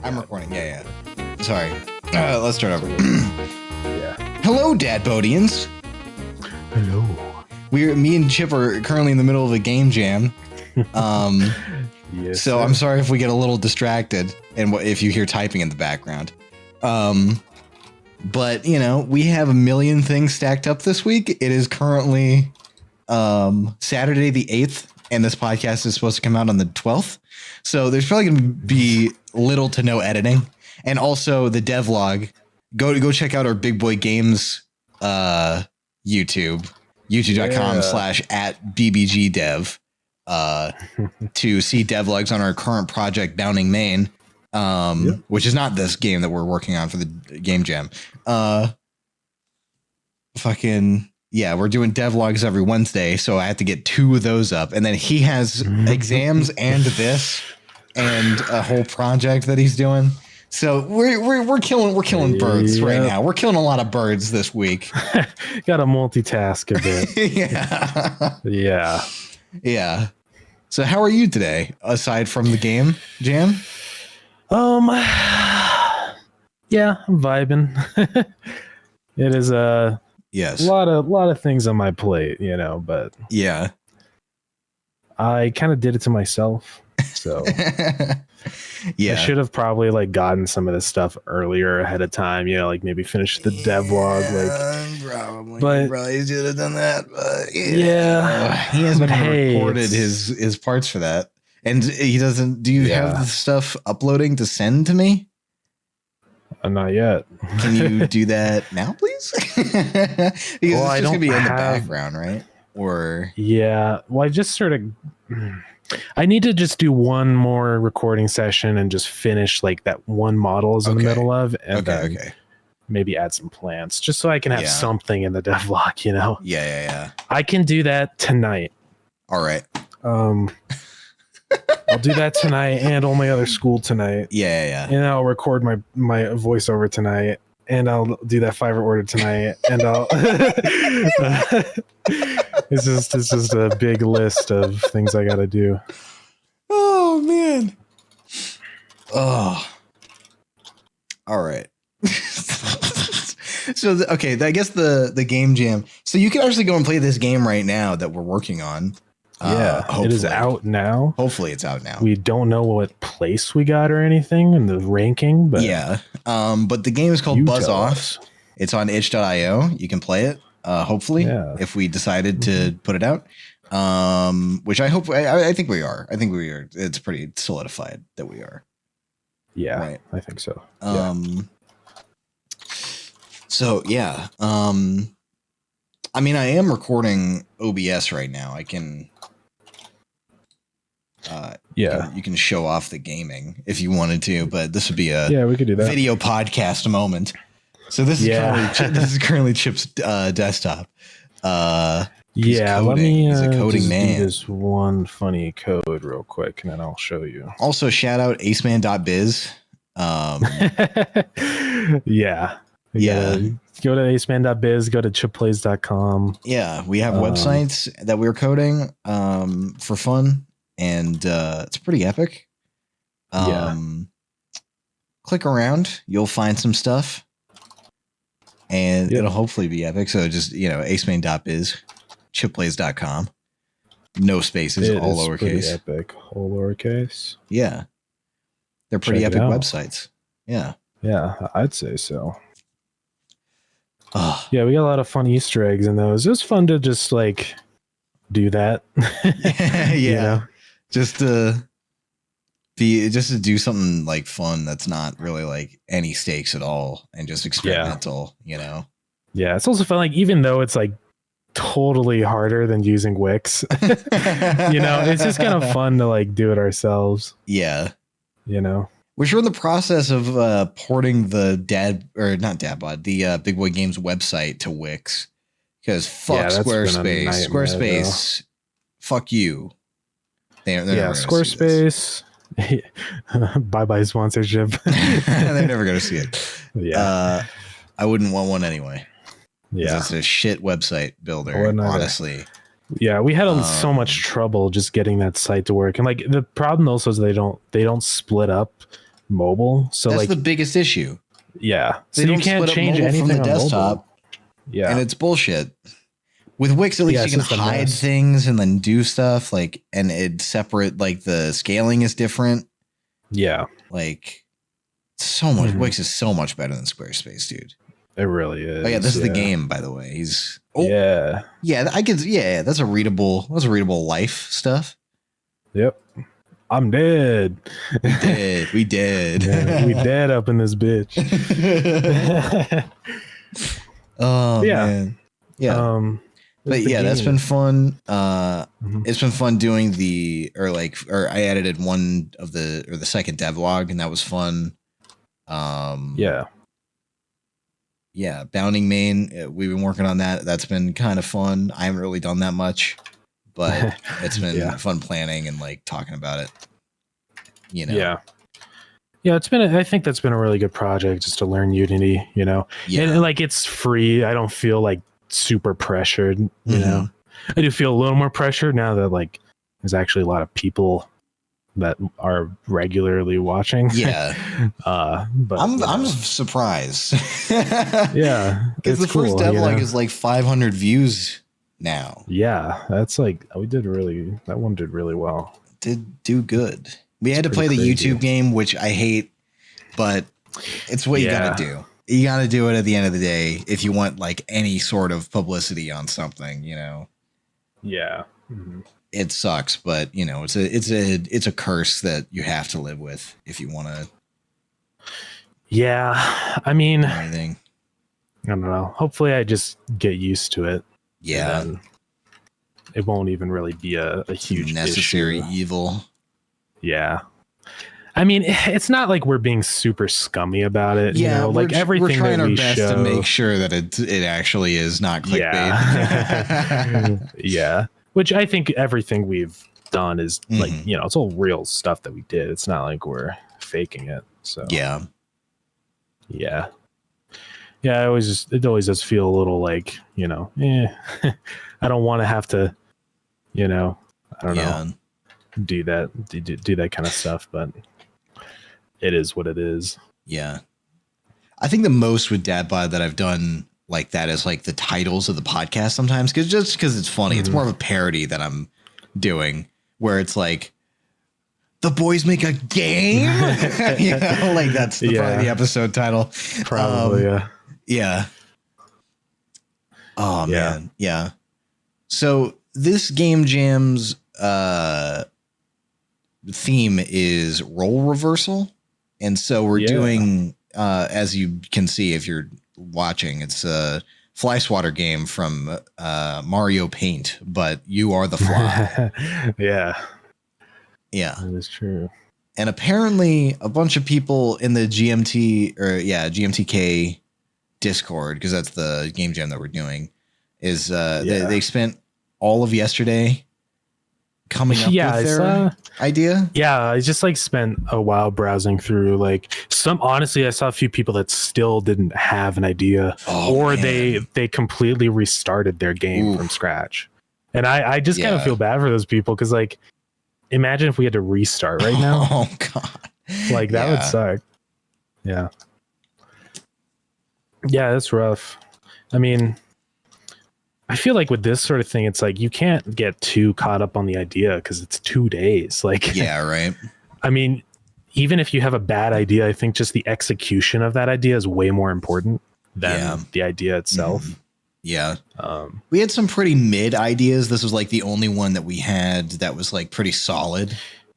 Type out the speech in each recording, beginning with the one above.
I'm recording. Yeah. Sorry. Let's start over. Yeah. Hello, DadBodians. Hello. Me and Chip are currently in the middle of a game jam. Yes, So sir. I'm sorry if we get a little distracted and if you hear typing in the background. But you know, we have a million things stacked up this week. It is currently Saturday the 8th, and this podcast is supposed to come out on the 12th. So there's probably going to be little to no editing. And also the devlog. Go check out our Big Boy Games YouTube, youtube.com/@bbgdev to see devlogs on our current project Downing Main, which is not this game that we're working on for the game jam. We're doing devlogs every Wednesday, so I have to get 2 of those up, and then he has exams and this and a whole project that he's doing. So we're killing birds right now. We're killing a lot of birds this week. Got to multitask a bit. Yeah. So how are you today, aside from the game jam? Yeah, I'm vibing. It is Yes. a lot of things on my plate, but Yeah. I kind of did it to myself. So Yeah. I should have probably gotten some of this stuff earlier ahead of time, maybe finish the devlog. Probably should have done that, but he hasn't recorded his parts for that. And he doesn't. Do you have the stuff uploading to send to me? Not yet. Can you do that now, please? Because it's just gonna be in the background, right? Or I just sort of. I need to just do one more recording session and just finish that one model is in the middle of, and maybe add some plants just so I can have something in the devlog. Yeah. I can do that tonight. All right. I'll do that tonight and all my other school tonight. Yeah. And I'll record my voiceover tonight, and I'll do that Fiverr order tonight, and I'll. It's just a big list of things I got to do. Oh man. Oh. All right. So I guess the game jam. So you can actually go and play this game right now that we're working on. It is out now. Hopefully it's out now. We don't know what place we got or anything in the ranking, but but the game is called Buzz Off. It's on itch.io. You can play it. Hopefully, if we decided to put it out, which I hope, I think we are. I think we are. It's pretty solidified that we are. Yeah, right. I think so. I mean, I am recording OBS right now. I can. You can show off the gaming if you wanted to, but this would be we could do that video podcast moment. So this is currently Chip's desktop. He's let me he's a coding man. do this one funny code real quick, and then I'll show you. Also, shout out aceman.biz. Go to aceman.biz, go to chipplays.com. Yeah, we have websites that we're coding for fun, and it's pretty epic. Click around, you'll find some stuff. And it'll hopefully be epic. So just, aceman.biz, chipplays.com. No spaces, all lowercase. Pretty epic. All lowercase. Yeah. They're pretty epic websites. Yeah. Yeah, I'd say so. Oh. Yeah, we got a lot of fun Easter eggs in those. It was fun to just do that. Yeah. Just to do something fun that's not really any stakes at all and just experimental, Yeah, it's also fun, even though it's totally harder than using Wix. It's just kind of fun to do it ourselves. Yeah. Which we're in the process of porting the the Big Boy Games website to Wix. Because fuck Squarespace. Squarespace, fuck you. They're Squarespace. Bye sponsorship. They're never gonna see it. I wouldn't want one anyway. It's a shit website builder, honestly. Yeah, we had so much trouble just getting that site to work, and the problem also is they don't split up mobile. So that's like the biggest issue. Yeah. They so you can't change anything from the on desktop. Mobile. Yeah. And it's bullshit. With Wix, at least you can hide things and then do stuff like, and it's separate. Like the scaling is different. Yeah. Like so much. Wix is so much better than Squarespace, dude. It really is. Oh yeah, this is the game, by the way. Yeah. I could. Yeah, that's a readable life stuff. Yep. I'm dead. We did. Yeah, we dead up in this bitch. Oh yeah. Man. Yeah. But yeah, that's been fun. It's been fun doing I edited one of the second devlog, and that was fun. Yeah, Bounding Main, we've been working on that. That's been kind of fun. I haven't really done that much, but it's been fun planning and like talking about it. You know. Yeah, I think that's been a really good project just to learn Unity, you know. Yeah. And like it's free. I don't feel like super pressured, you know. I do feel a little more pressure now that like there's actually a lot of people that are regularly watching. Yeah. But I'm surprised. Yeah. Because the first devlog is like 500 views now. Yeah. That's like that one did really well. Did do good. We had to play the YouTube game, which I hate, but it's what you gotta do. You gotta do it at the end of the day if you want like any sort of publicity on something, you know. Yeah. It sucks, but you know, it's a curse that you have to live with if you want to. Yeah, I mean, anything. I don't know. Hopefully, I just get used to it. Yeah, it won't even really be a huge necessary issue. Evil. Yeah, I mean, it's not like we're being super scummy about it. Yeah, you know? Like everything we're trying that our we best show, to make sure that it actually is not clickbait. Yeah. Yeah. Which I think everything we've done is like, you know, it's all real stuff that we did. It's not like we're faking it. So yeah. It always does feel a little like, you know, I don't want to have to, you know, I don't know, do that kind of stuff, but it is what it is. Yeah. I think the most with DadBod that I've done like that is like the titles of the podcast sometimes, because it's funny. It's more of a parody that I'm doing where it's like the boys make a game. You know, like that's probably the episode title. Probably. Yeah. Oh man. Yeah. So this Game Jam's theme is role reversal. And so we're doing as you can see if you're watching, it's a fly swatter game from Mario Paint, but you are the fly. Yeah, that is true. And apparently a bunch of people in the GMTK Discord, because that's the game jam that we're doing, is they spent all of yesterday coming up with their idea. Yeah, I just like spent a while browsing through like honestly I saw a few people that still didn't have an idea, they completely restarted their game from scratch. And I just kind of feel bad for those people, because like imagine if we had to restart right now. Oh god. Like that would suck. Yeah, that's rough. I mean, I feel like with this sort of thing, it's like you can't get too caught up on the idea because it's 2 days. Like, yeah, right. I mean, even if you have a bad idea, I think just the execution of that idea is way more important than the idea itself. Yeah. We had some pretty mid ideas. This was like the only one that we had that was like pretty solid.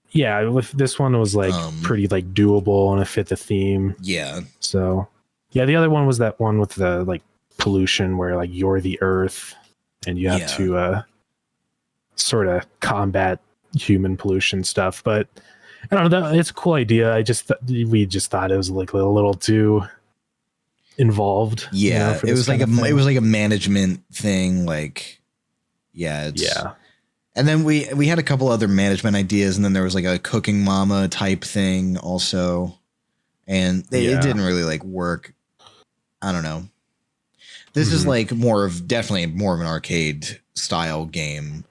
Yeah, with this one was like pretty like doable and it fit the theme. Yeah. So, yeah, the other one was that one with the like pollution where like you're the earth and you have to sort of combat human pollution stuff. But I don't know, it's a cool idea. We just thought it was like a little too involved. Yeah, it was like a management thing. Like, and then we had a couple other management ideas, and then there was like a cooking mama type thing also, and it didn't really like work. I don't know. This is like definitely more of an arcade style game.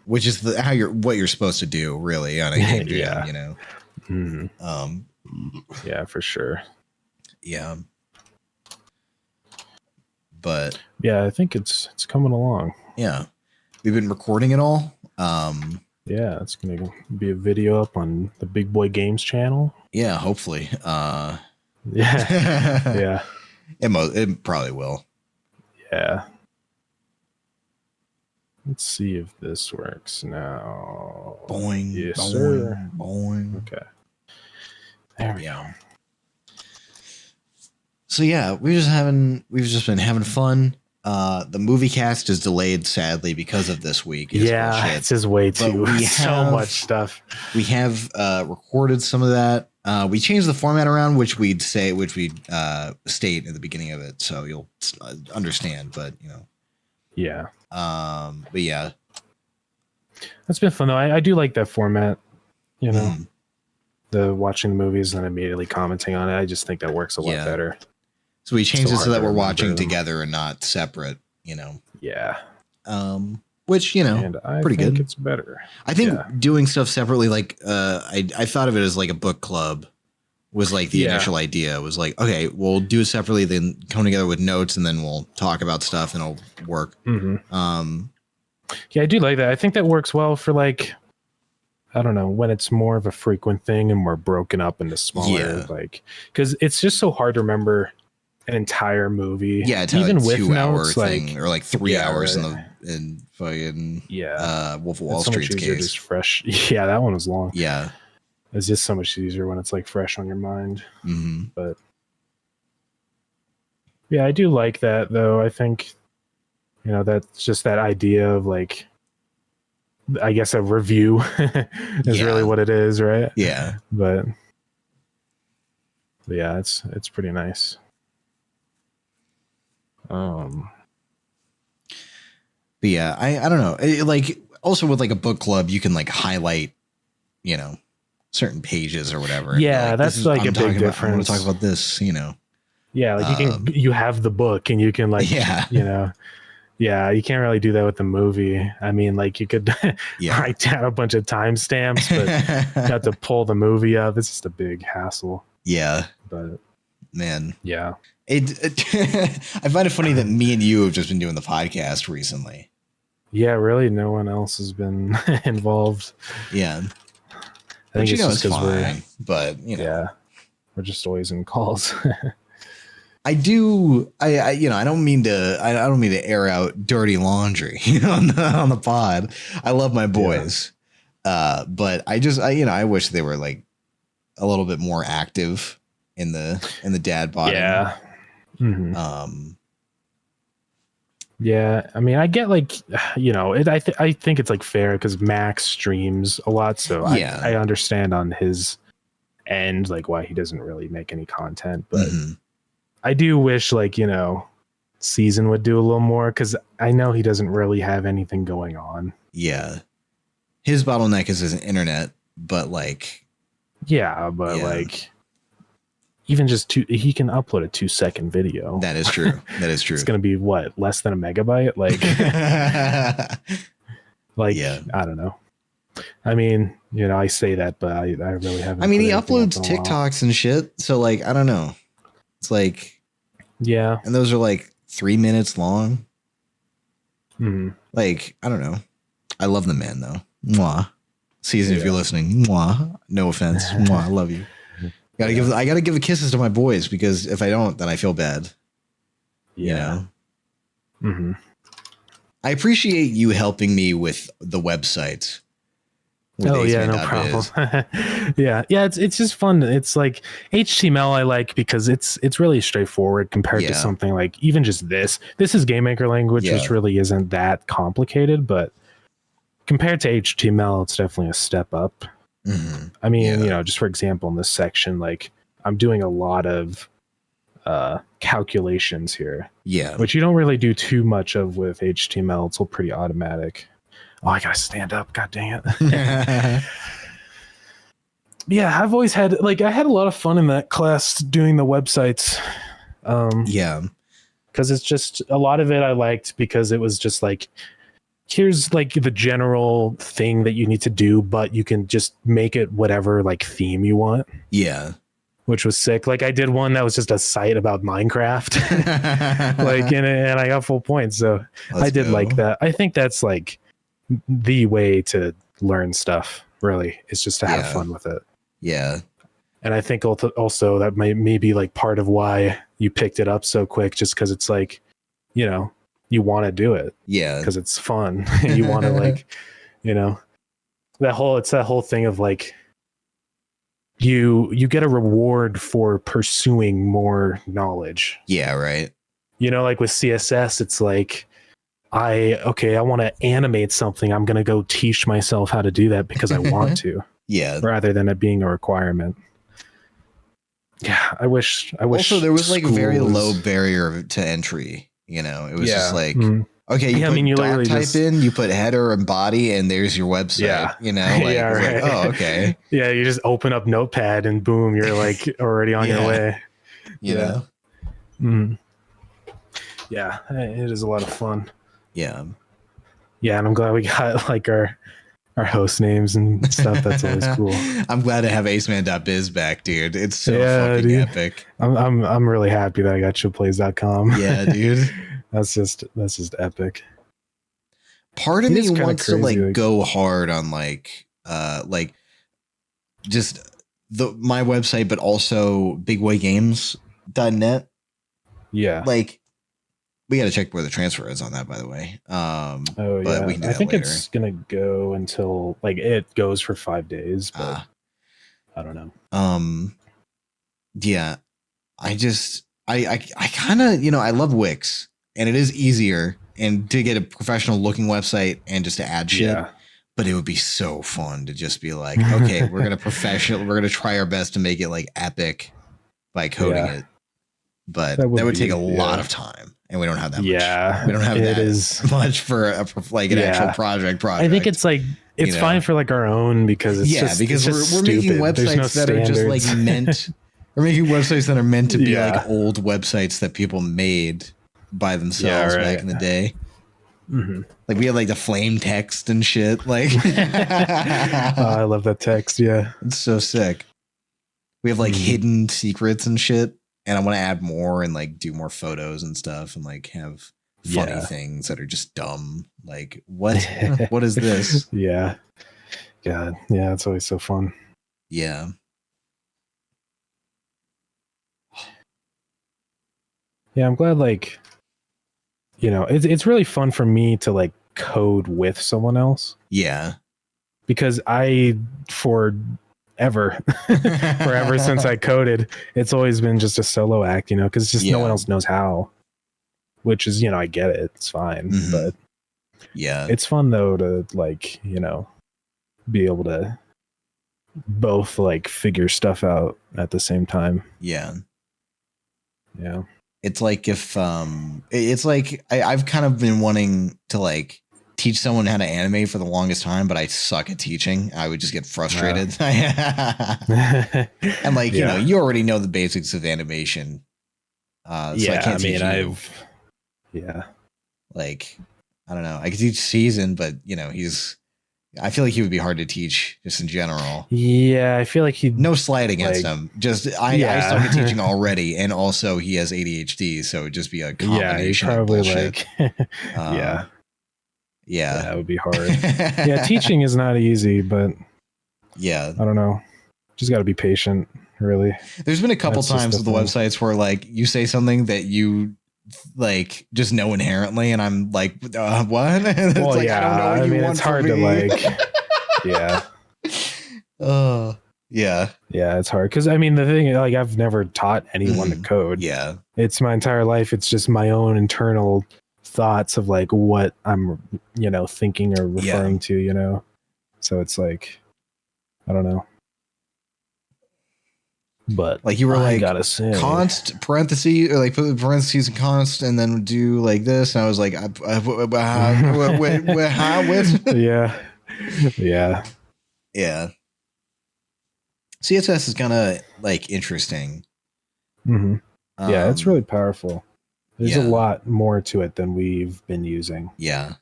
Which is what you're supposed to do really on a game jam, you know. Yeah, for sure. Yeah. But yeah, I think it's coming along. Yeah. We've been recording it all. Yeah, it's gonna be a video up on the Big Boy Games channel. Yeah, hopefully. Yeah. Yeah. It probably will. Yeah. Let's see if this works now. Boing. Yes, boing, sir. Boing. Okay. There we go. So yeah, we've just been having fun. The movie cast is delayed sadly because of this week. It's just way too so much stuff. We have recorded some of that. We changed the format around, which we'd state at the beginning of it, so you'll understand. But yeah. But yeah, that's been fun though. I do like that format. The watching the movies and then immediately commenting on it. I just think that works a lot better. So we changed it so that we're watching together and not separate. Yeah. Which and I pretty think good. It's better. I think doing stuff separately, like I thought of it as like a book club. Was like the initial idea. Was like, okay, we'll do it separately, then come together with notes, and then we'll talk about stuff, and it'll work. Yeah, I do like that. I think that works well for like, I don't know, when it's more of a frequent thing and we're broken up into smaller, like, because it's just so hard to remember an entire movie. Yeah, it's even like with 2 hour notes, thing, or like 3 hours in fucking Wolf of Wall Street's case. Just fresh. Yeah, that one was long. Yeah. It's just so much easier when it's like fresh on your mind. But yeah, I do like that though. I think, that's just that idea of like, I guess a review is really what it is, right? Yeah. But yeah, it's pretty nice. But yeah, I don't know. Like also with like a book club, you can like highlight, certain pages or whatever. Yeah, like, that's like a big difference. I want to talk about this, Yeah, like you have the book and you can like, yeah, you can't really do that with the movie. I mean, like you could write down a bunch of timestamps, but you have to pull the movie up. It's just a big hassle. Yeah. But man. Yeah. I find it funny that me and you have just been doing the podcast recently. Yeah, really. No one else has been involved. Yeah. I think it's just because we're, but we're just always in calls. I don't mean to air out dirty laundry on the pod. I love my boys. But I wish they were like a little bit more active in the dad bod. Yeah. Yeah, I mean, I get like, I think it's like fair because Max streams a lot, so I understand on his end like why he doesn't really make any content, but I do wish like Season would do a little more because I know he doesn't really have anything going on. Yeah, his bottleneck is his internet, but like, like. Even just he can upload a 2-second video. That is true. That is true. It's going to be what, less than a megabyte? Like, I don't know. I mean, I say that, but I really haven't. I mean, he uploads TikToks and shit. So like, I don't know. It's like, yeah. And those are like 3 minutes long. Like, I don't know. I love the man though. Mwah. Season, if you're listening. Mwah. No offense. Mwah. I love you. I gotta give the kisses to my boys because if I don't, then I feel bad. Yeah. I appreciate you helping me with the website. Oh yeah, no problem. yeah, it's just fun. It's like HTML I like because it's really straightforward compared to something like even just this. This is GameMaker language, which really isn't that complicated, but compared to HTML, it's definitely a step up. I mean, just for example, in this section, like I'm doing a lot of calculations here. Yeah. Which you don't really do too much of with HTML. It's all pretty automatic. Oh, I gotta stand up. God dang it. Yeah, I've always had I had a lot of fun in that class doing the websites. Because it's just a lot of it I liked because it was just like here's like the general thing that you need to do, but you can just make it whatever like theme you want. Yeah. Which was sick. Like I did one that was just a site about Minecraft. Like and I got full points. So I did like that. I think that's like the way to learn stuff, really. It's just to have fun with it. Yeah. And I think also that may be like part of why you picked it up so quick, just because it's like, you know, you want to do it. Yeah. Because it's fun. You want to like, you know, that whole thing of like, you get a reward for pursuing more knowledge. Yeah, right. You know, like with CSS, it's like, I want to animate something. I'm going to go teach myself how to do that because I want to. Yeah. Rather than it being a requirement. Yeah, I wish. Also, there was like a very low barrier to entry. You know, it was just like, okay, you put doc type in, you put header and body, and there's your website. Yeah. You know, like, right. like, oh, okay. Yeah, you just open up Notepad and boom, you're like already on your way. You know? Yeah, it is a lot of fun. Yeah. Yeah, and I'm glad we got like our host names and stuff. That's always cool. I'm glad to have aceman.biz back, dude. It's so fucking epic. I'm really happy that I got showplays.com. Yeah, dude. that's just epic. Part of me wants to like go hard on like just my website, but also bigboygames.net. Yeah. Like, we got to check where the transfer is on that, by the way. But we can do I think later. it's gonna go until like it goes for 5 days. But I don't know. Yeah, I kind of, you know, I love Wix, and it is easier and to get a professional looking website and just to add shit. Yeah. But it would be so fun to just be like, okay, we're gonna try our best to make it like epic by coding it. But that would take a lot of time. And we don't have that much. Yeah, we don't have that much for like an actual project. I think it's like it's fine for like our own because it's because we're making websites that are just like meant. We're making websites that are meant to be like old websites that people made by themselves back in the day. Mm-hmm. Like we had like the flame text and shit. Like, I love that text. Yeah, it's so sick. We have like hidden secrets and shit. And I want to add more and like do more photos and stuff and like have funny things that are just dumb. Like what is this? Yeah. God. Yeah. It's always so fun. Yeah. Yeah. I'm glad like, you know, it's really fun for me to like code with someone else. Yeah. Because forever since I coded, it's always been just a solo act, you know, because just no one else knows how, which is, you know, I get it, it's fine, but it's fun though to like, you know, be able to both like figure stuff out at the same time. Yeah It's like if it's like I've kind of been wanting to like teach someone how to animate for the longest time, but I suck at teaching. I would just get frustrated. And like, you know, you already know the basics of animation. So I can't teach you. Like, I don't know. I could teach Season, but you know, I feel like he would be hard to teach just in general. Yeah, I feel like no slight against him. Just I suck at teaching already, and also he has ADHD, so it'd just be a combination of bullshit. Yeah, that would be hard. Yeah, teaching is not easy, but I don't know. Just got to be patient, really. There's been a couple times with the websites where like you say something that you like just know inherently, and I'm like, what? It's well, like, I don't know what you want it's hard to like, yeah, it's hard because I mean the thing, like I've never taught anyone to code. Yeah, it's my entire life. It's just my own internal thoughts of like what I'm, you know, thinking or referring to, you know. So it's like, I don't know. But like you were like gotta say const parentheses or like put the parentheses and const and then do like this, and I was like, yeah. CSS is kind of like interesting. Yeah, it's really powerful. There's a lot more to it than we've been using. Yeah,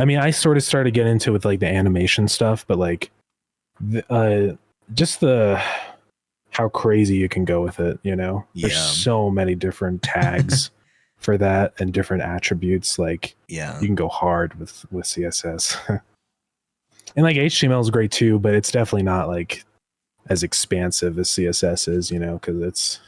I mean, I sort of started getting into with like the animation stuff, but like just the how crazy you can go with it, you know? Yeah. There's so many different tags for that and different attributes. Like, you can go hard with CSS. And like HTML is great too, but it's definitely not like as expansive as CSS is, you know, because it's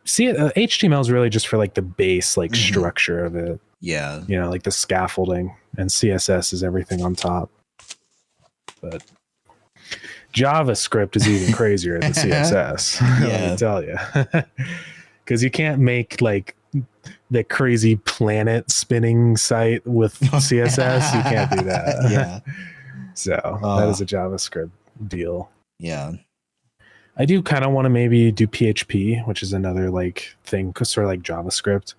HTML is really just for like the base like structure of it. Yeah. You know, like the scaffolding, and CSS is everything on top. But JavaScript is even crazier than CSS. Let me tell you. Because you can't make like the crazy planet spinning site with CSS. You can't do that. Yeah. So that is a JavaScript deal. Yeah. I do kind of want to maybe do PHP, which is another like thing, sort of like JavaScript.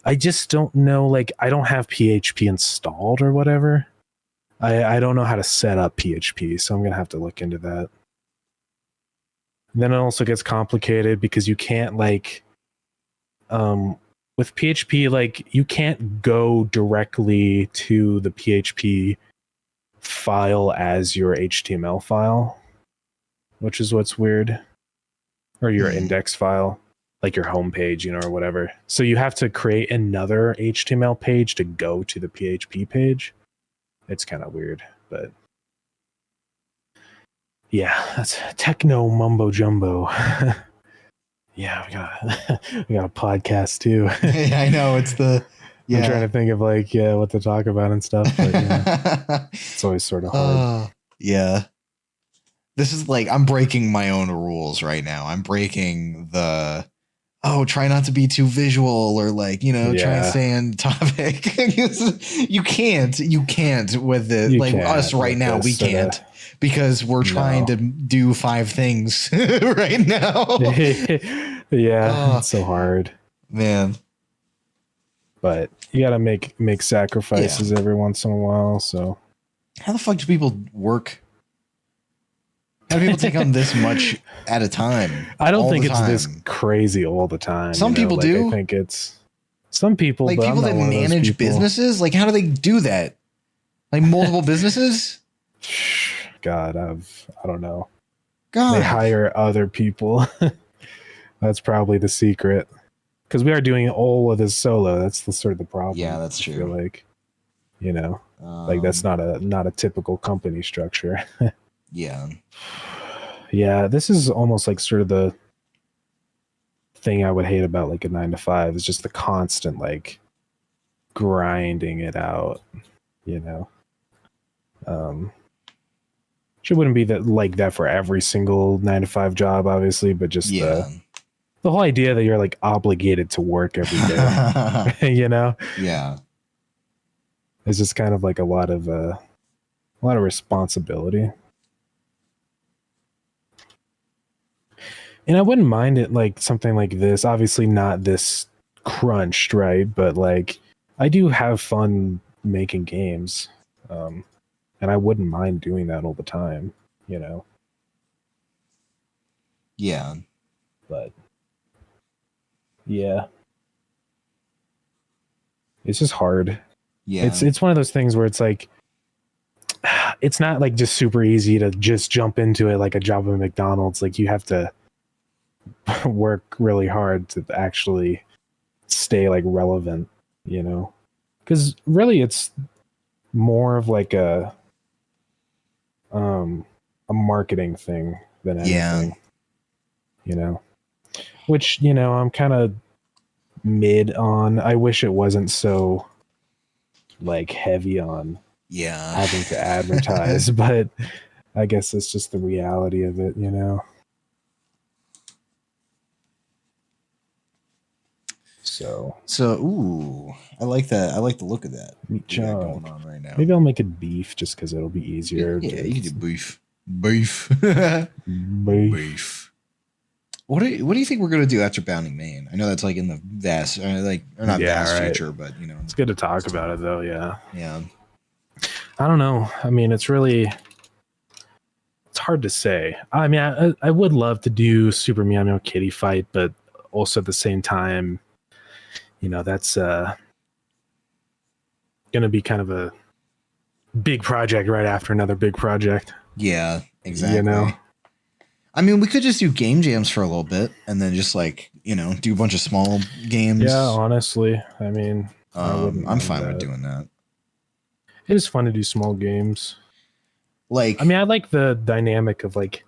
I just don't know, like I don't have PHP installed or whatever. I don't know how to set up PHP, so I'm going to have to look into that. And then it also gets complicated because you can't like, with PHP, like you can't go directly to the PHP file as your HTML file, which is what's weird. Or your index file, like your home page, you know, or whatever. So you have to create another HTML page to go to the PHP page. It's kind of weird, but yeah, that's techno mumbo jumbo. Yeah, we got a podcast too. I know it's the. Yeah. I'm trying to think of like what to talk about and stuff, but it's always sort of hard. Yeah. This is like I'm breaking my own rules right now. I'm breaking the try not to be too visual, or like, you know, try and stay on topic. you can't with it. Like us right now, we can't because we're trying to do 5 things right now. It's so hard, man. But you gotta make sacrifices every once in a while. So how the fuck do people work? How do people take on this much at a time? I don't think it's this crazy all the time. Some people do. I think it's some people, like people that manage businesses. Like, how do they do that? Like multiple businesses? God, I don't know. God, they hire other people. That's probably the secret. Because we are doing all of this solo. That's the sort of the problem. Yeah, that's true. I feel like, you know, like that's not a typical company structure. Yeah, this is almost like sort of the thing I would hate about like a 9 to 5 is just the constant like grinding it out, you know. It wouldn't be that like that for every single 9 to 5 job, obviously, but just the whole idea that you're like obligated to work every day, you know. Yeah, it's just kind of like a lot of responsibility. And I wouldn't mind it like something like this. Obviously not this crunched, right? But like I do have fun making games. And I wouldn't mind doing that all the time, you know? Yeah. But yeah. It's just hard. Yeah. It's one of those things where it's like it's not like just super easy to just jump into it like a job at McDonald's. Like you have to work really hard to actually stay like relevant, you know, because really it's more of like a marketing thing than anything, you know, which, you know, I'm kind of mid on. I wish it wasn't so like heavy on having to advertise, but I guess it's just the reality of it, you know. So ooh, I like that. I like the look of that. Going on right now. Maybe I'll make it beef just because it'll be easier. Yeah, you can do beef. Beef. What do you think we're gonna do after Bounding Maine? I know that's like in the vast, future, but you know, it's good to talk about it though. Yeah. I don't know. I mean, it's hard to say. I mean, I would love to do Super Meow Meow Kitty Fight, but also at the same time, you know, that's gonna be kind of a big project right after another big project. Yeah, exactly. You know? I mean, we could just do game jams for a little bit and then just like, do a bunch of small games. Yeah, honestly. I mean, I'm fine with doing that. It is fun to do small games. Like, I mean, I like the dynamic of like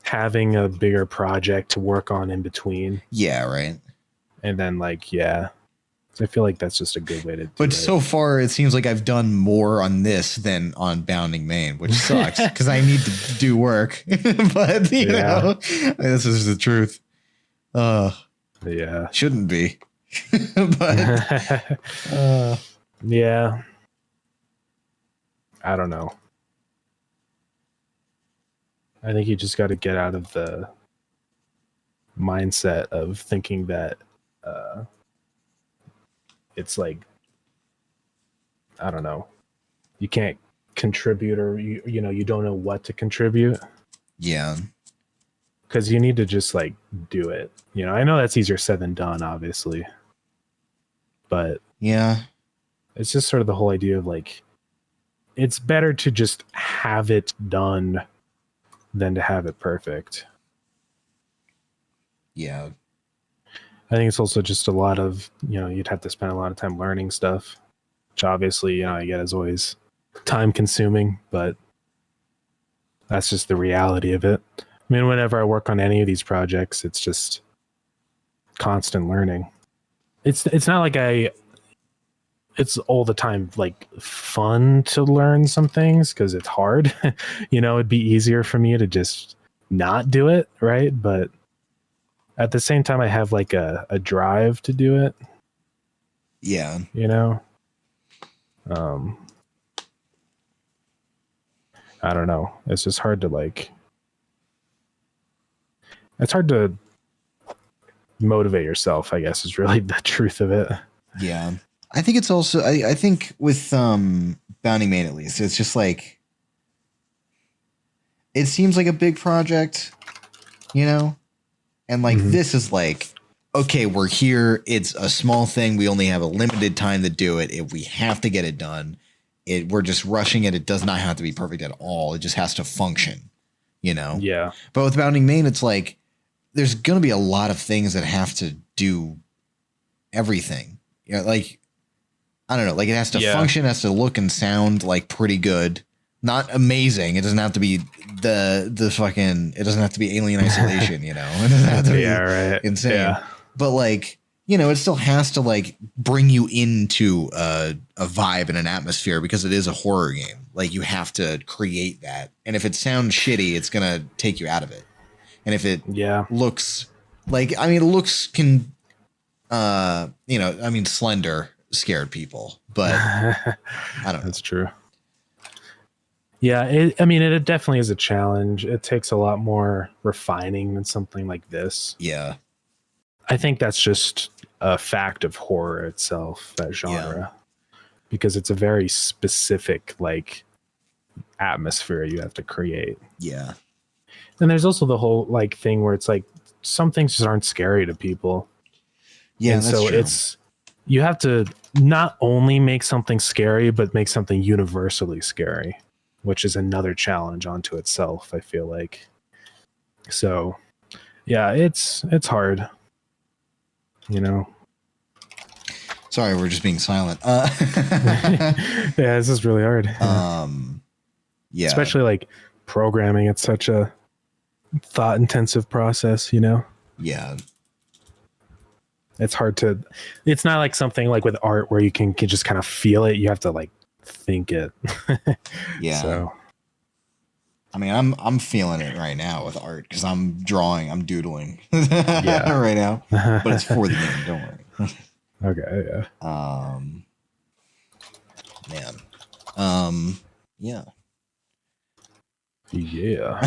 having a bigger project to work on in between. Yeah, right. And then like, yeah. I feel like that's just a good way to do it. But so far, it seems like I've done more on this than on Bounding Main, which sucks because I need to do work. But, you know, this is the truth. Yeah. Shouldn't be. But, yeah. I don't know. I think you just got to get out of the mindset of thinking that it's like, I don't know, you can't contribute, or you don't know what to contribute. Yeah, because you need to just like do it. I know that's easier said than done, obviously, but yeah, it's just sort of the whole idea of like, it's better to just have it done than to have it perfect. Yeah. I think it's also just a lot of, you'd have to spend a lot of time learning stuff, which obviously, I get is always time consuming, but that's just the reality of it. I mean, whenever I work on any of these projects, it's just constant learning. It's not like it's all the time like fun to learn some things because it's hard. It'd be easier for me to just not do it, right? But at the same time, I have like a drive to do it. Yeah. I don't know. It's just hard to like, it's hard to motivate yourself, I guess, is really the truth of it. Yeah. I think it's also, I think with Bounding Main, at least, it's just like, it seems like a big project, and like, this is like, okay, we're here. It's a small thing. We only have a limited time to do it. If we have to get it done, we're just rushing it. It does not have to be perfect at all. It just has to function, Yeah. But with Bounding Main, it's like, there's going to be a lot of things that have to do everything. Like, I don't know, like it has to function, it has to look and sound like pretty good. Not amazing. It doesn't have to be the fucking, it doesn't have to be Alien Isolation, It doesn't have to be insane. Yeah. But like, it still has to like bring you into a vibe and an atmosphere because it is a horror game. Like you have to create that. And if it sounds shitty, it's going to take you out of it. And if it looks like, I mean, looks can, Slender scared people, but I don't know. That's true. Yeah, it definitely is a challenge. It takes a lot more refining than something like this. Yeah. I think that's just a fact of horror itself, that genre, because it's a very specific like atmosphere you have to create. Yeah. And there's also the whole like thing where it's like some things just aren't scary to people. Yeah, and that's so true. You have to not only make something scary, but make something universally scary, which is another challenge onto itself, I feel like. So, yeah, it's hard. Sorry, we're just being silent. Yeah, this is really hard. Yeah. Especially like programming. It's such a thought intensive process, Yeah. It's hard to, it's not like something like with art where you can just kind of feel it. You have to like think it. Yeah. So, I mean, I'm feeling it right now with art because I'm drawing, I'm doodling right now, but it's for the game. Don't worry. Okay. Yeah. Man. Yeah. Yeah.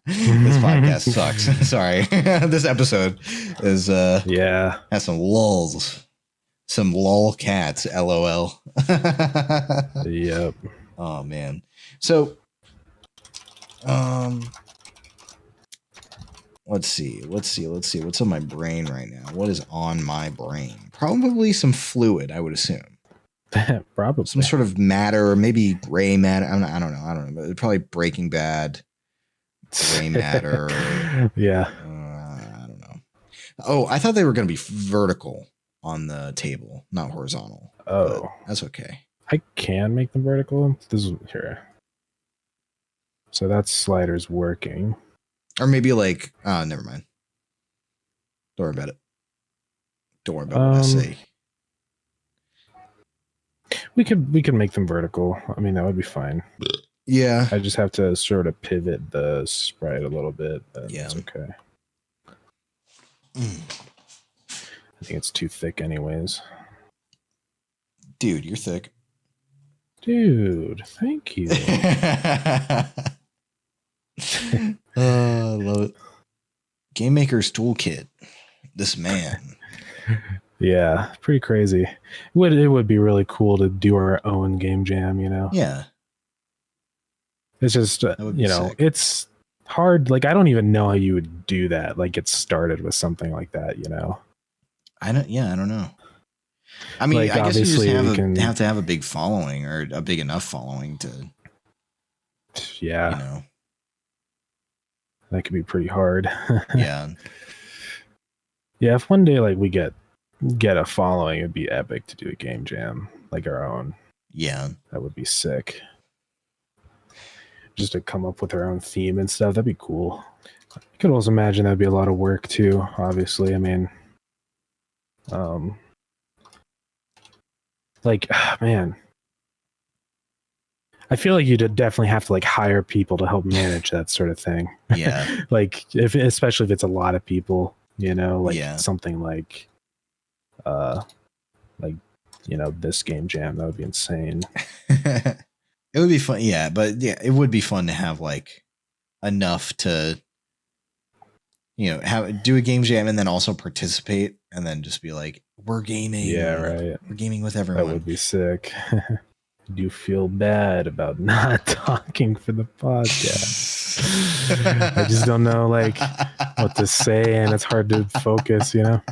This podcast sucks. Sorry. This episode is has some lulls. Some lol cats, LOL. Yep. Oh man. So let's see. What's on my brain right now? What is on my brain? Probably some fluid, I would assume. Probably some sort of matter, or maybe gray matter. I don't know. But probably Breaking Bad, gray matter. Yeah. I don't know. Oh, I thought they were going to be vertical on the table, not horizontal. Oh, that's okay. I can make them vertical. This is here. So that slider's working. Or maybe like, never mind. Don't worry about it. Don't worry about what I say. We could make them vertical. I mean, that would be fine. Yeah. I just have to sort of pivot the sprite a little bit. Yeah. It's okay. I think it's too thick anyways. Dude, you're thick. Dude, thank you. I love it. Game Maker's Toolkit. This man. Yeah, pretty crazy. It would be really cool to do our own game jam, you know? Yeah. It's just, you know, sick. It's hard. Like, I don't even know how you would do that. Like, get started with something like that, you know? I don't know. I mean, like, I guess you just have to have a big following, or a big enough following to, yeah, you know, that could be pretty hard. Yeah. Yeah. If one day, like, we get a following, it'd be epic to do a game jam, like our own. Yeah. That would be sick. Just to come up with our own theme and stuff. That'd be cool. I could also imagine that'd be a lot of work too, obviously. I mean, like, man, I feel like you'd definitely have to like hire people to help manage that sort of thing. Yeah. Like, especially if it's a lot of people, you know, like something like, you know, this game jam, that would be insane. It would be fun. Yeah. But yeah, it would be fun to have like enough to, you know, do a game jam and then also participate, and then just be like, we're gaming. Yeah, right. We're gaming with everyone. That would be sick. Do you feel bad about not talking for the podcast? I just don't know like what to say, and it's hard to focus, you know?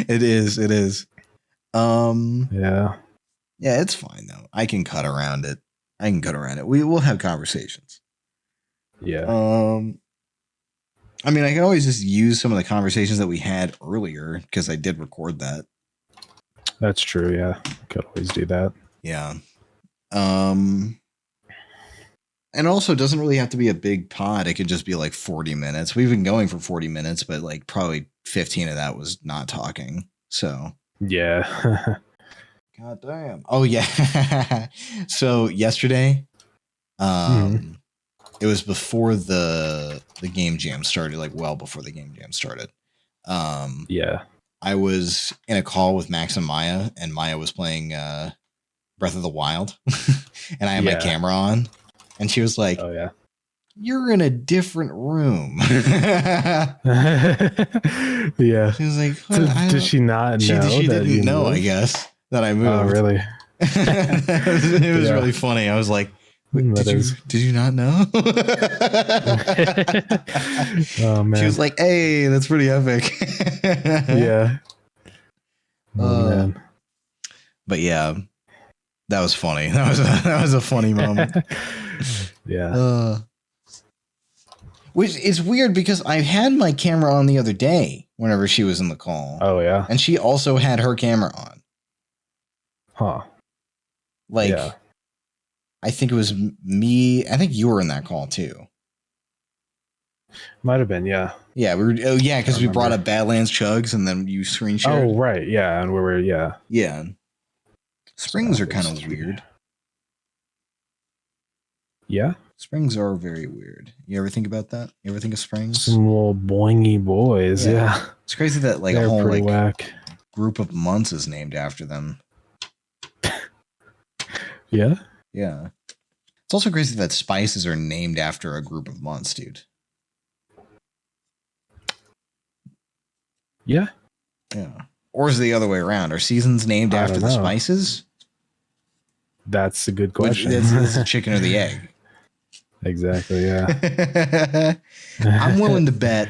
It is. Yeah. Yeah, it's fine though. I can cut around it. We will have conversations. Yeah. I mean, I can always just use some of the conversations that we had earlier, because I did record that. That's true. Yeah. Could always do that. Yeah. And also, it doesn't really have to be a big pod. It could just be like 40 minutes. We've been going for 40 minutes, but like probably 15 of that was not talking. So yeah. God damn. Oh yeah. So yesterday, it was before the game jam started, like well before the game jam started. Yeah. I was in a call with Max and Maya was playing Breath of the Wild, and I had my camera on, and she was like, "Oh yeah, you're in a different room." Yeah. She was like, did she not know? She didn't know, I guess, that I moved. Oh, really? It was really funny. I was like, did you not know? Oh man. She was like, hey, that's pretty epic. Yeah. Oh man. But yeah, that was funny. That was a funny moment. Yeah. Which is weird, because I had my camera on the other day whenever she was in the call. Oh yeah. And she also had her camera on. Huh. Like, yeah. I think it was me. I think you were in that call too. Might have been, yeah. Yeah, we were. Oh, yeah, because we brought up Badlands Chugs, and then you screen shared. Oh, right, yeah, and we were, yeah. Yeah. Springs are kind of weird. Yeah. Springs are very weird. You ever think about that? You ever think of springs? Some little boingy boys, yeah. It's crazy that like they're a whole like whack. Group of months is named after them. Yeah. Yeah. It's also crazy that spices are named after a group of months, dude. Yeah. Yeah. Or is it the other way around? Are seasons named after the spices? That's a good question. It's the chicken or the egg. Exactly, yeah. I'm willing to bet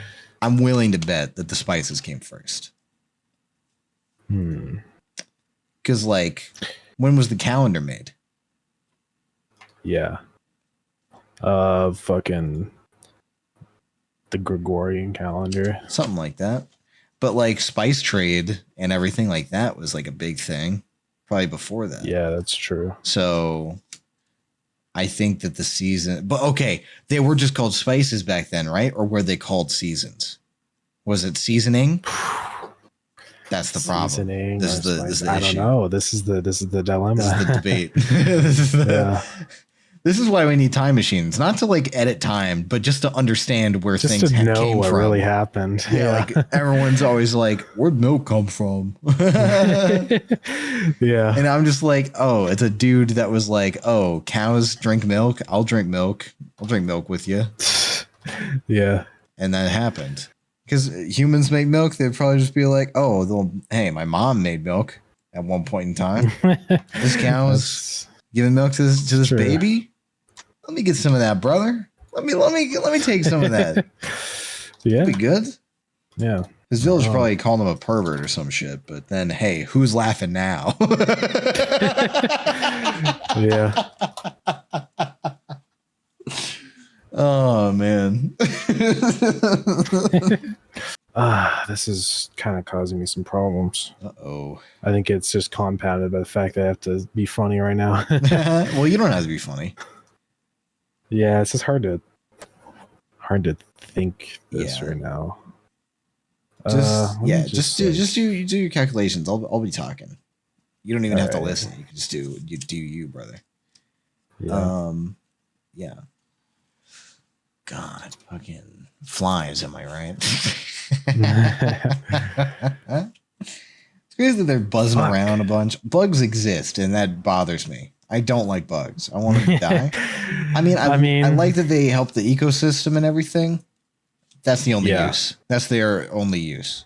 that the spices came first. Because like When was the calendar made? Yeah. Fucking the Gregorian calendar. Something like that. But like spice trade and everything like that was like a big thing probably before that. Yeah, that's true. So I think that the season, but okay, they were just called spices back then, right? Or were they called seasons? Was it seasoning? That's the problem. Seasoning. This is the issue. I don't know. This is the dilemma. This is the debate. This is why we need time machines, not to like edit time, but just to understand where just things to know came what from. really happened. Yeah, like everyone's always like, "Where'd milk come from?" Yeah, and I'm just like, "Oh, it's a dude that was like, oh, cows drink milk. I'll drink milk. I'll drink milk with you." Yeah, and that happened because humans make milk. They'd probably just be like, "Oh, hey, my mom made milk at one point in time. This cow is giving milk to this baby." Let me get some of that, brother. Let me take some of that. Yeah, be good. Yeah, his village probably called him a pervert or some shit. But then, hey, who's laughing now? Yeah. Oh man. This is kind of causing me some problems. Uh-oh. I think it's just compounded by the fact that I have to be funny right now. Well, you don't have to be funny. Yeah, it's just hard to think this right now. Just do your calculations. I'll be talking. You don't even have to listen. You can just do you, brother. Yeah. Yeah. God, fucking flies, am I right? It's crazy that they're buzzing around a bunch. Bugs exist, and that bothers me. I don't like bugs. I want them to die. I mean, I like that they help the ecosystem and everything. That's the only use. That's their only use.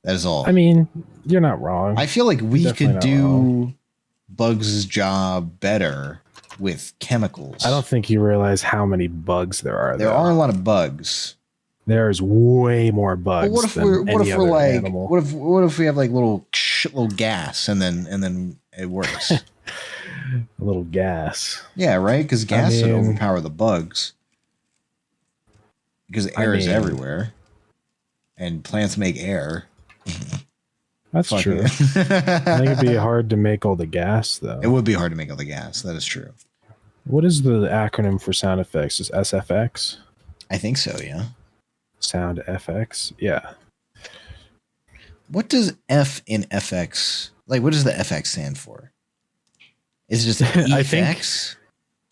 That is all. I mean, you're not wrong. I feel like we could do bugs' job better with chemicals. I don't think you realize how many bugs there are. There are a lot of bugs. There's way more bugs. But what if we're like animal. What if we have like little gas and then it works? A little gas. Yeah, right? Because gas would overpower the bugs. Because air is everywhere. And plants make air. That's true. I think it'd be hard to make all the gas, though. It would be hard to make all the gas. That is true. What is the acronym for sound effects? Is SFX? I think so, yeah. Sound FX? Yeah. What does F in FX, like what does the FX stand for? Is it just effects?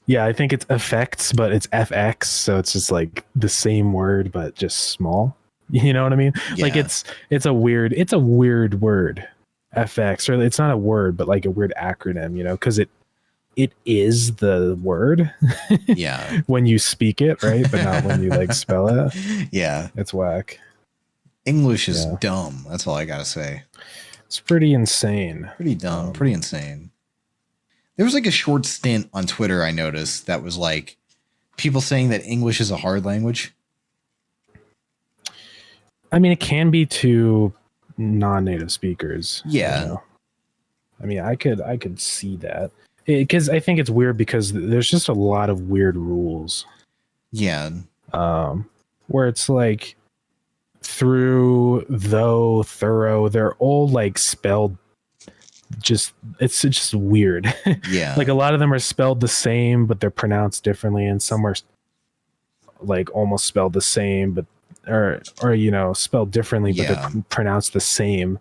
I think it's effects, but it's FX, so it's just like the same word but just small. You know what I mean? Yeah. Like it's a weird word, FX, or it's not a word, but like a weird acronym, you know, because it is the word. Yeah. When you speak it, right? But not when you like spell it. Yeah. It's whack. English is dumb. That's all I gotta say. It's pretty insane. Pretty dumb. Pretty insane. There was like a short stint on Twitter I noticed that was like people saying that English is a hard language. I mean, it can be to non-native speakers. Yeah. You know? I mean, I could see that. Because I think it's weird because there's just a lot of weird rules. Yeah. Where it's like through, though, thorough, they're all like spelled it's just weird. Yeah. Like a lot of them are spelled the same, but they're pronounced differently, and some are like almost spelled the same, but or you know, spelled differently, but they're pronounced the same.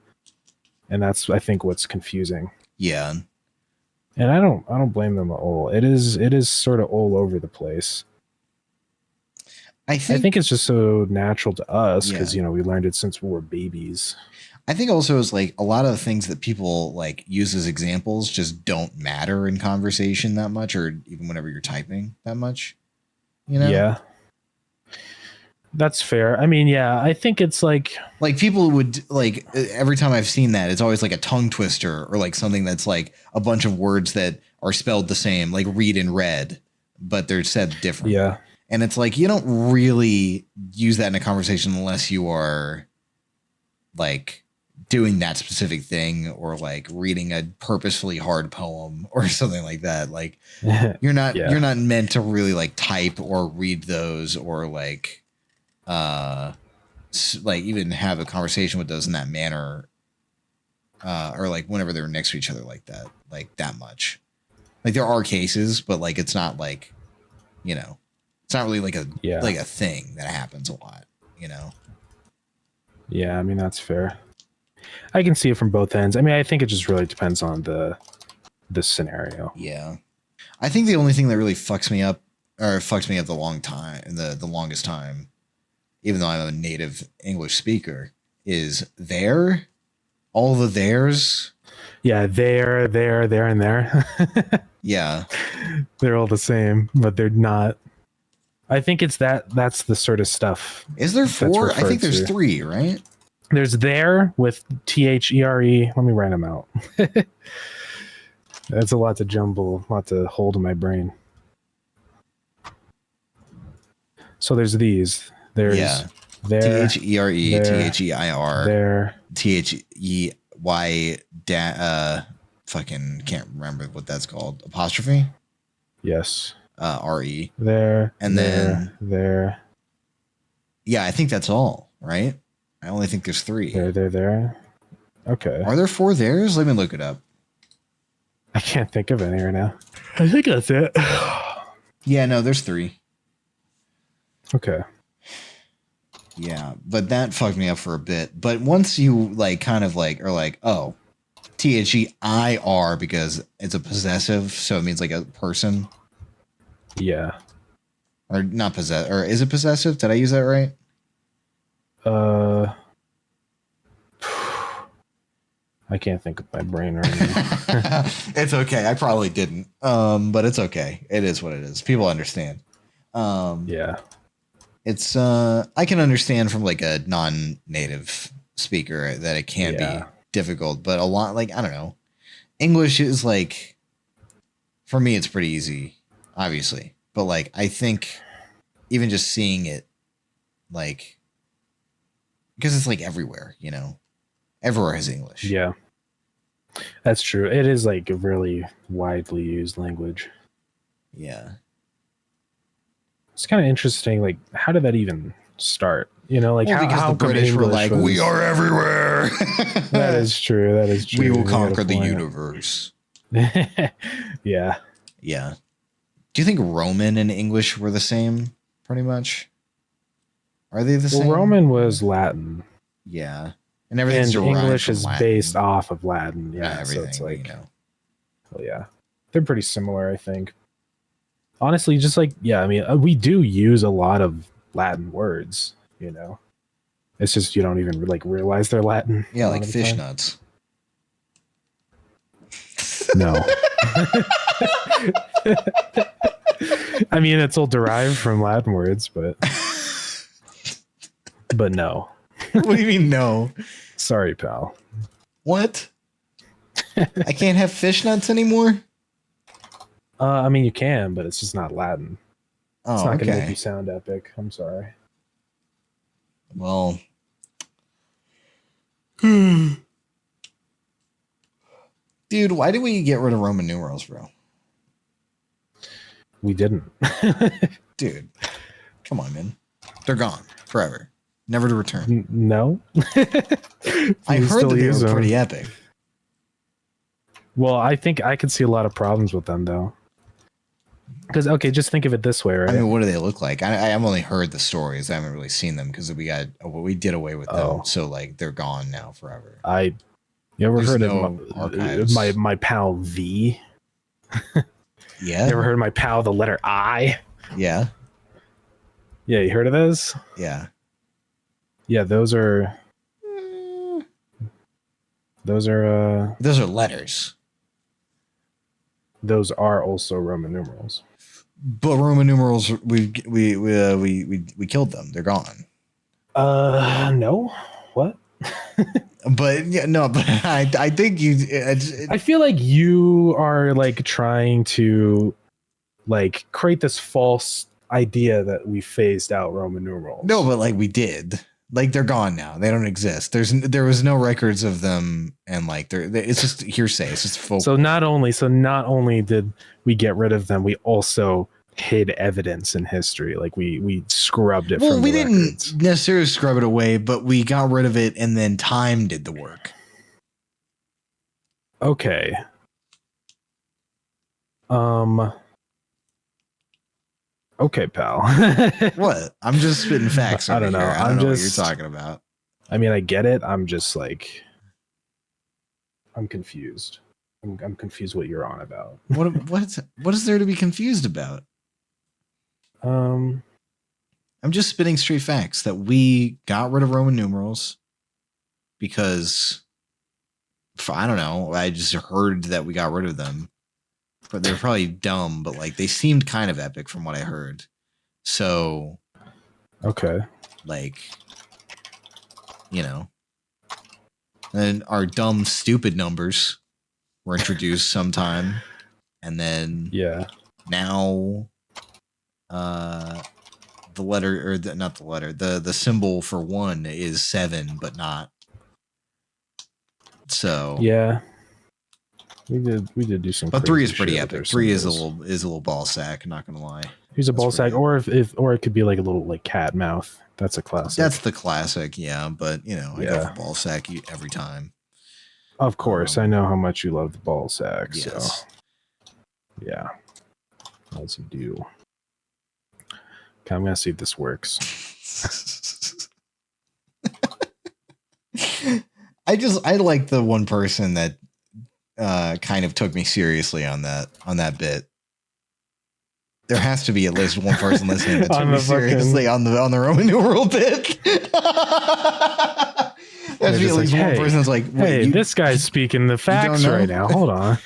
And that's, I think, what's confusing. Yeah. And I don't blame them at all. It is sort of all over the place. I think it's just so natural to us because you know, we learned it since we were babies. I think also it's like a lot of the things that people like use as examples just don't matter in conversation that much, or even whenever you're typing that much. You know? Yeah. That's fair. I mean, yeah, I think it's like people would like every time I've seen that, it's always like a tongue twister or like something that's like a bunch of words that are spelled the same, like read and read, but they're said different. Yeah. And it's like you don't really use that in a conversation unless you are like doing that specific thing or like reading a purposefully hard poem or something like that. Like you're not meant to really like type or read those or like even have a conversation with those in that manner or like whenever they're next to each other like that much. Like there are cases, but like it's not like, you know, it's not really like a thing that happens a lot, you know. Yeah, I mean that's fair. I can see it from both ends. I mean, I think it just really depends on the scenario. Yeah. I think the only thing that really fucks me up the longest time, even though I'm a native English speaker, is there. All the theirs. Yeah, there, and there. Yeah. They're all the same, but they're not. I think it's that's the sort of stuff. Is there 4? I think there's 3, right? There's there with THERE. Let me write them out. That's a lot to jumble, a lot to hold in my brain. So there's these. There's there. THERE, THEIR. There. THEY. Fucking can't remember what that's called. Apostrophe. Yes. RE. There. And there, then there. Yeah, I think that's all, right? I only think there's 3. There. Okay. Are there 4 theirs? Let me look it up. I can't think of any right now. I think that's it. Yeah, no, there's 3. Okay. Yeah, but that fucked me up for a bit. But once you like kind of like are like, oh, THEIR because it's a possessive, so it means like a person. Yeah. Or not possess, or is it possessive? Did I use that right? I can't think of my brain right now. It's okay. I probably didn't. But it's okay. It is what it is. People understand. Yeah. It's I can understand from like a non-native speaker that it can be difficult, but a lot like I don't know. English is like for me it's pretty easy, obviously. But like I think even just seeing it like because it's like everywhere, you know. Everywhere has English. Yeah. That's true. It is like a really widely used language. Yeah. It's kind of interesting. Like, how did that even start? You know, like because the British were like, we are everywhere. That is true. That is true. We will conquer the universe. Yeah. Yeah. Do you think Roman and English were the same? Pretty much. Are they the same? Well, Roman was Latin. Yeah. And everything's English is Latin. Based off of Latin. Yeah. Everything, so it's like, you know. Well, yeah. They're pretty similar, I think. Honestly, just like, yeah, I mean, we do use a lot of Latin words, you know. It's just you don't even like realize they're Latin. Yeah, like fishnets. No. I mean, it's all derived from Latin words, but no. What do you mean no? Sorry, pal. What? I can't have fishnets anymore? I mean, you can, but it's just not Latin. Oh, it's not going to make you sound epic. I'm sorry. Well. Dude, why did we get rid of Roman numerals, bro? We didn't. Dude, come on, man. They're gone forever. Never to return. No. I heard that they were pretty epic. Well, I think I could see a lot of problems with them, though. Because, okay, just think of it this way, right? I mean, what do they look like? I've only heard the stories. I haven't really seen them because we did away with them. So, like, they're gone now forever. You ever heard of my pal V? Yeah. You ever heard of my pal the letter I? Yeah. Yeah, you heard of those? Yeah. Yeah, those are letters. Those are also Roman numerals. But Roman numerals, we killed them. They're gone. No. What? But yeah, no. But I think you. I feel like you are like trying to like create this false idea that we phased out Roman numerals. No, but like we did. Like they're gone now. They don't exist. There was no records of them, and like it's just hearsay. It's just folk. So not only did we get rid of them, we also hid evidence in history. Like we scrubbed it. Well, from we didn't necessarily scrub it away, but we got rid of it, and then time did the work. Okay. Okay, pal. What? I'm just spitting facts. I don't know. I don't know what you're talking about. I mean, I get it. I'm just like, I'm confused. I'm confused what you're on about. What is there to be confused about? I'm just spitting straight facts that we got rid of Roman numerals because I don't know. I just heard that we got rid of them. But they're probably dumb, but like they seemed kind of epic from what I heard. So, okay, like, you know, and our dumb, stupid numbers were introduced sometime, and then now, the letter not the letter, the symbol for 1 is 7, but not. So yeah. We did do some, but 3 is pretty epic. 3 is a little ball sack. Not gonna lie, he's a ball sack, or it could be like a little like cat mouth. That's a classic. That's the classic, yeah. But you know, I go for ball sack every time. Of course, I know how much you love the ball sack. Yes. So yeah, as you do. Okay, I'm gonna see if this works. I like the one person that kind of took me seriously on that bit. There has to be at least one person listening that took me seriously on the Roman numeral bit. There has to be at least one person that's like, hey, this guy's speaking the facts right now. Hold on.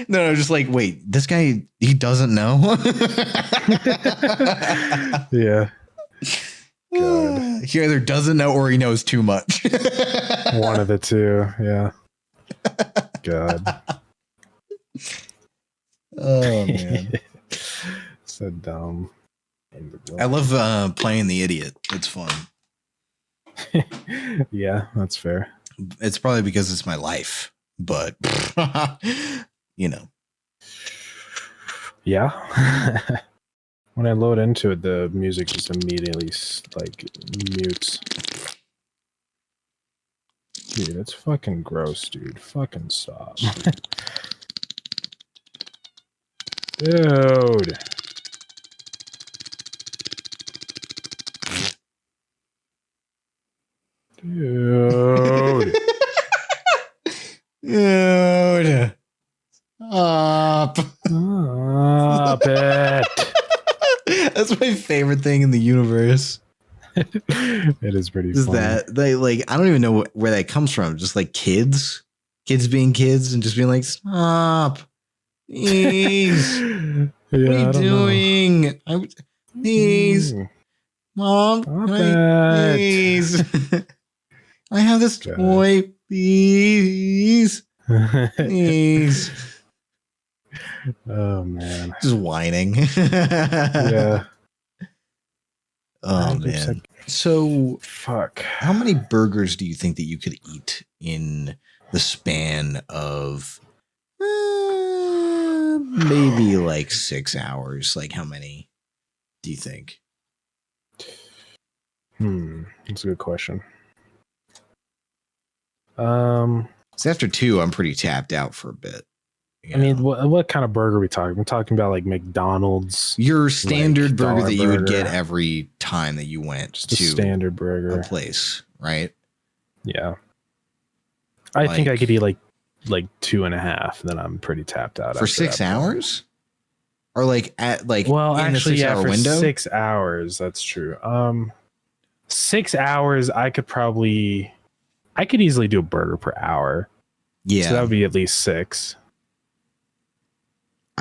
No, just like, wait, this guy, he doesn't know. Yeah. God. He either doesn't know or he knows too much. One of the two, yeah. God. Oh man. So dumb. I love playing the idiot. It's fun. Yeah, that's fair. It's probably because it's my life, but you know. Yeah. When I load into it, the music just immediately like mutes. Dude, it's fucking gross, dude. Fucking stop. Dude. Dude. Dude. Up it. That's my favorite thing in the universe. It is pretty funny. That they like, I don't even know where that comes from. Just like kids being kids and just being like, stop, please. What are you doing? Please, Mom, please. I have this toy, please. Please. Oh man, just whining. Yeah. Oh man. So fuck. How many burgers do you think that you could eat in the span of maybe like 6 hours? Like how many do you think? That's a good question. So after 2, I'm pretty tapped out for a bit. I mean, what kind of burger are we talking? We're talking about like McDonald's. Your standard burger that you would get every time that you went just to a standard burger a place, right? Yeah. I think I could eat like 2.5. Then I'm pretty tapped out for 6 hours. Or like at like well, in actually, the 6 hour for window? 6 hours. That's true. 6 hours, I could easily do a burger per hour. Yeah, so that would be at least 6.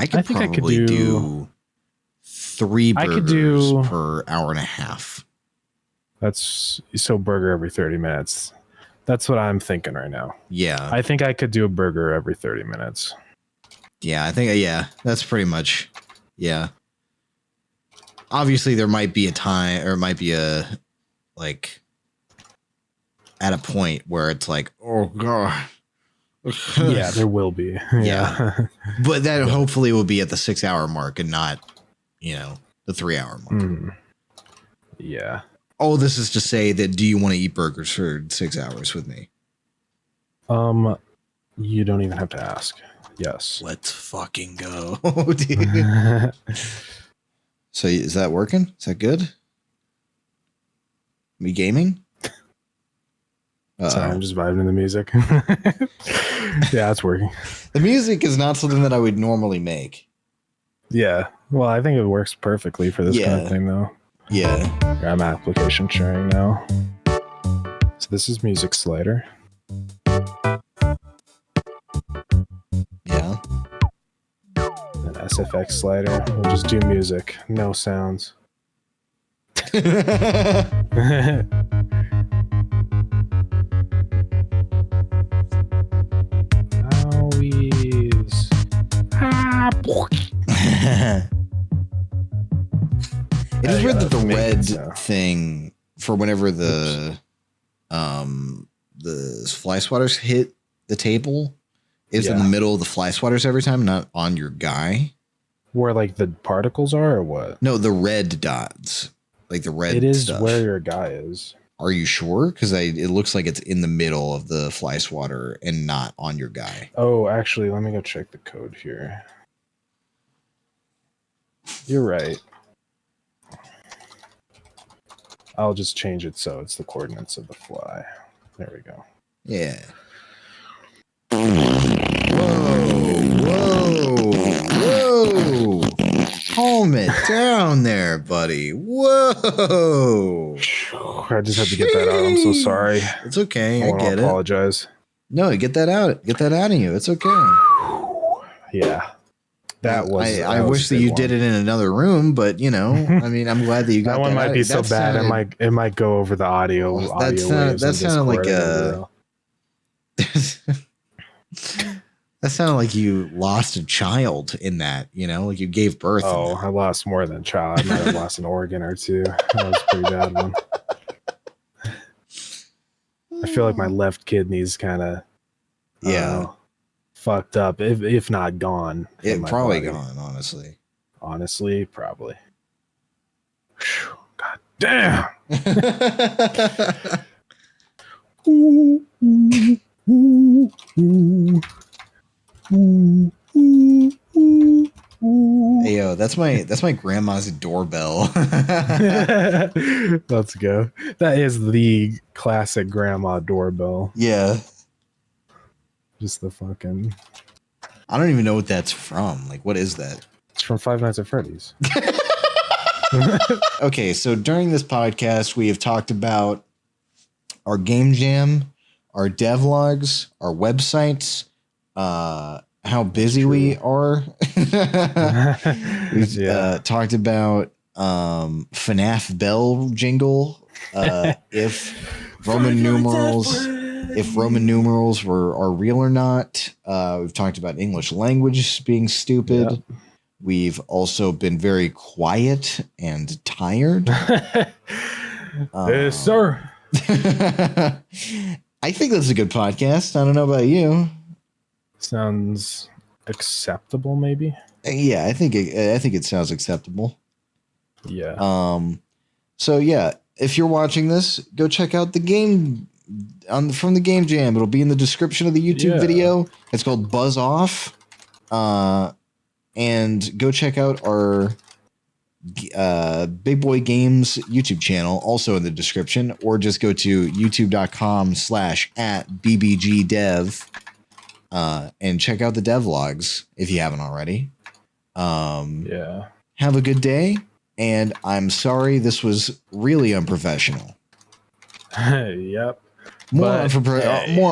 I think I could do 3 burgers per hour and a half. That's so burger every 30 minutes. That's what I'm thinking right now. Yeah, I think I could do a burger every 30 minutes. Yeah, I think that's pretty much. Yeah. Obviously, there might be a time, or it might be like at a point where it's like, oh god. Yeah, there will be. Yeah. But that hopefully will be at the 6 hour mark and not, the 3 hour mark. Yeah. Oh, this is to say that do you want to eat burgers for 6 hours with me? You don't even have to ask. Yes. Let's fucking go, dude. So is that working? Is that good? Me gaming? Sorry, I'm just vibing to the music. Yeah, it's working. The music is not something that I would normally make. Yeah. Well, I think it works perfectly for this kind of thing, though. Yeah. I'm application sharing now. So this is music slider. Yeah. An SFX slider. We'll just do music. No sounds. Always. It is weird that the red thing for whenever the fly swatters hit the table is in the middle of the fly swatters every time, not on your guy. Where like the particles are or what? No, the red dots. Like the red It is stuff. where your guy is. Are you sure? Because it looks like it's in the middle of the fly swatter and not on your guy. Oh, actually, let me go check the code here. You're right. I'll just change it so it's the coordinates of the fly. There we go. Yeah. Whoa. Calm it down there, buddy. Whoa. I just had to get that out. I'm so sorry. It's okay. I get it. Apologize. No, get that out. Get that out of you. It's okay. Yeah. That was. I wish that you did it in another room, but I mean, I'm glad that you got that one. Might be so bad. It might go over the audio. That sounded like that sounded like you lost a child in that. Like you gave birth. Oh, I lost more than a child. I might have lost an organ or two. That was a pretty bad one. I feel like my left kidney's kind of fucked up, if not gone. It probably gone, honestly. Honestly, probably. God damn. Ooh, ooh, ooh, ooh, ooh, ooh, ooh, ooh. Hey yo, that's my grandma's doorbell. Let's go. That is the classic grandma doorbell. Yeah. Just the fucking. I don't even know what that's from. Like, what is that? It's from Five Nights at Freddy's. Okay, so during this podcast, we have talked about our game jam, our devlogs, our websites, how busy we are. We've talked about FNAF bell jingle. If Roman numerals are real or not. We've talked about English language being stupid. Yep. We've also been very quiet and tired. Yes, sir. I think that's a good podcast. I don't know about you. Sounds acceptable, maybe. Yeah, I think it sounds acceptable. Yeah. So yeah, if you're watching this, go check out the game from the Game Jam. It'll be in the description of the YouTube video. It's called Buzz Off. And go check out our Big Boy Games YouTube channel, also in the description, or just go to youtube.com/@bbgdev and check out the devlogs if you haven't already. Have a good day, and I'm sorry this was really unprofessional. Yep. More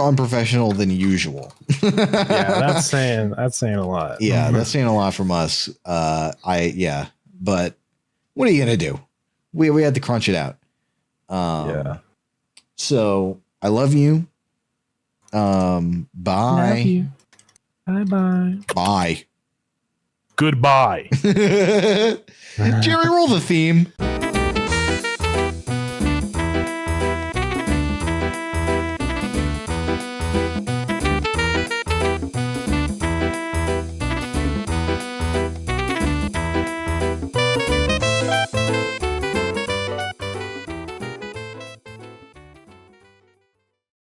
unprofessional than usual. Yeah, that's saying a lot. Yeah, that's saying a lot from us. But what are you gonna do? We had to crunch it out. So I love you. Bye. Love you. Bye. Bye. Goodbye. Jerry, roll the theme.